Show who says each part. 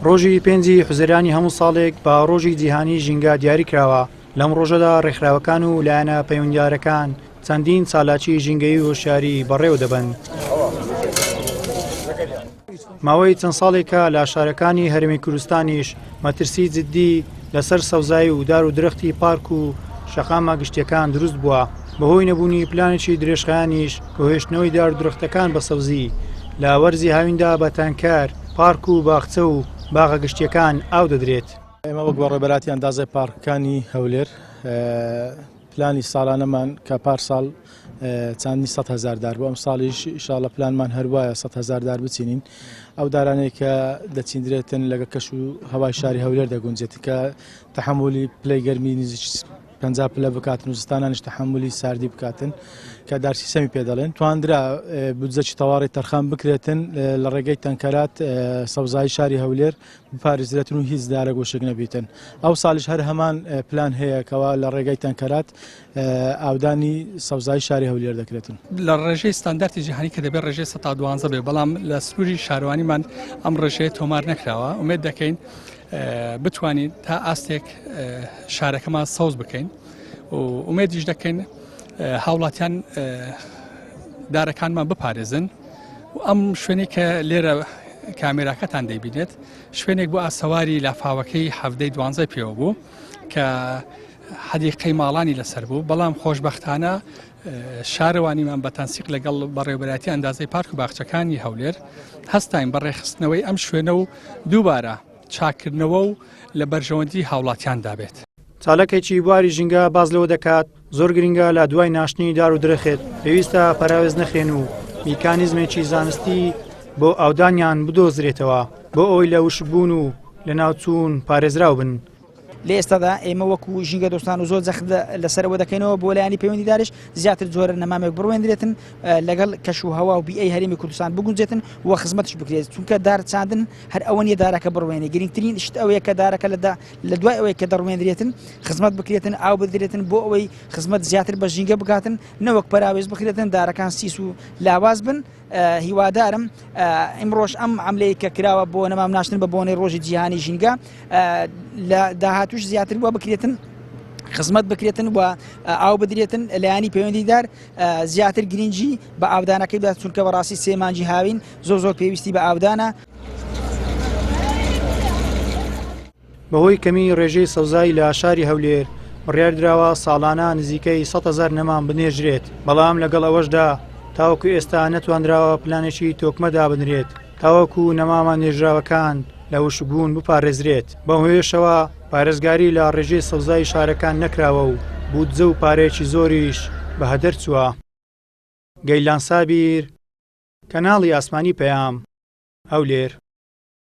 Speaker 1: ڕۆژی 5 حوزەیرانی هەموو ساڵێک بە ڕۆژی جیهانی ژینگە دیاری کراوە. لەم ڕۆژەدا ڕێکخراوەکان و لایەنە پەیوەندیارەکان چەندین چالاکی ژینگەیی و هۆشیاری بەڕێوە دەبن. ماوەی چەند ساڵێکە لە شارەکانی هەرێمی کوردستانیش مەترسی جددی لەسەر سەوزایی و دار و درەختی پارک و شەقامە گشتیەکان دروست بووە بەهۆی نەبوونی پلانێکی درێژخایانیش کۆهێشتنەوەی دار و درەختەکان بە سەوزی لە وەرزی هاویندا بە تانکار پارک و باخچە و باغە گشتیەکان ئاو دەدرێت.
Speaker 2: ئێمە وەک بە ڕێبەراتی ئەندازە پارکەکانی هەولێر پلانی ساڵانەمان کە پارساڵ چاندنی 100,000 دار بۆ ئەم ساڵیش ئینشاڵڵا پلانمان هەروایە 100,000 دار بچینین. ئەو دارانەی کە دەچیندرێتن لەگە کەش و هەوای شاری هەولێر دەگونجێت کە تەحملی پلەی گەرمی نزیک 50 پلە بکاتن و زستانانیش تەحملی ساردی بکاتن کە دارسیستەمی پێ دەڵێن. توانرا بودجەی تەواڕی تەرخان بکرێتن لە ڕێگەی تەنکەرات سەوزایی شاری هەولێر بپارێزرێتن و هیچ دارە گۆشک نەبیتن. ئەو ساڵیش هەر هەمان پلان هەیە کەوا لە ڕێگەی تەنکەرات ئاودانی سەوزایی شاری هەولێر دەکرێتن.
Speaker 3: لە ڕێژەی ستانداردی جیهانی کە دەبێت ڕێژەی 112 بێ، بەڵام لە سنووری شارەوانیمان ئەم ڕێژەیە تۆمار نەکراوە. ئومێد دەکەین بتوانین تا ئاستێک شارەکەمان سەوز بکەین و ئومێدیش دەکەین هاوڵاتیان دارەکانمان بپارێزن و ئەم شوێنی کە لێرە کامێراکەتان دەیبینێت شوێنێک بۆ ئاسەواری لافاوەکەی هەفتەی 12 پێوە بوو کە حەدیقەی ماڵانی لەسەر بوو، بەڵام خۆشبەختانە شارەوانیمان بە تەنسیق لەگەڵ بەڕێوەبەراتی ئەندازەی پارک و باخچەکانی هەولێر هەستاین بەڕێخستنەوەی ئەم شوێنە و دووبارە چاکردنەوە و لە بەرژەوەندی هاوڵاتیان دابێت.
Speaker 1: چالاکێکی بواری ژینگە باز لەوە دەکات زۆر گرنگە لە دوای ناشتنی دار و درەخت پێویستە پەراوێز نەخێن و میکانیزمێکی زانستی بۆ ئاودانیان بدۆزرێتەوە بۆ ئەوەی لە وشبوون و لە ناوچوون پارێزراو بن.
Speaker 4: لە ئێستادا ئێمە وەکو ژینگە دۆستان و زۆر جەخت لەسەرەوە دەکەینەوە بۆ لایانی پەیوەندیداریش زیاتر جۆرە نەمامێک بڕوێنرێتن لەگەڵ کەش و هەوا و بیئەی هەرێمی کوردستان بگونجێتن و خزمەتش بکرێت، چونکە دار چاندن هەر ئەوە نیە دارەکە بڕوێنێ. گرنگترین شت ئەوەیە کە دارەکە لە دوای ئەوەی کە دەڕوێنرێتن خزمەت بکرێتن، ئاو بدرێتن بۆ ئەوەی خزمەت زیاتر بە ژینگە بکاتن، نەوەک پەراوێز بکرێتن دارەکان سیس و لاواز بن. هیوادارم ئەمڕۆژ ئەم عەملەیە کە کراوە بۆ نەمام ناشتن بە بۆنەی ڕۆژی جیهانی ژینگە لە داهاتوش زیاتر وە بکرێتن، خزمەت بکرێتن و ئاو بدرێتن لایانی پەیوەندیدار زیاتر گرنگی بە ئاودانەکەی بدات، چونکە بەڕاستی سێ مانگی هاوین زۆر پێویستی بە ئاودانە.
Speaker 1: بەهۆی کەمی ڕێژەی سەوزایی لە شاری هەولێر بڕیاردراوە ساڵانە نزیکەی 100,000 نەمان بنێژرێت، بەڵام لەگەڵ ئەوەشدا تاوەکو ئێستا نەتواندراوە پلانێکی تۆکمەدا بنرێت تاوەکو نەمامان نێژراوەکان لە وشبوون بپارێزرێت. بەم هۆیشەوە پارێزگاری لە ڕێژەی سەوزایی شارەکان نەکراوە و بودجە و پارێکی زۆریش بە هەدەر چووە. گەیلان سابیر، کەناڵی ئاسمانی پەیام، هەولێر.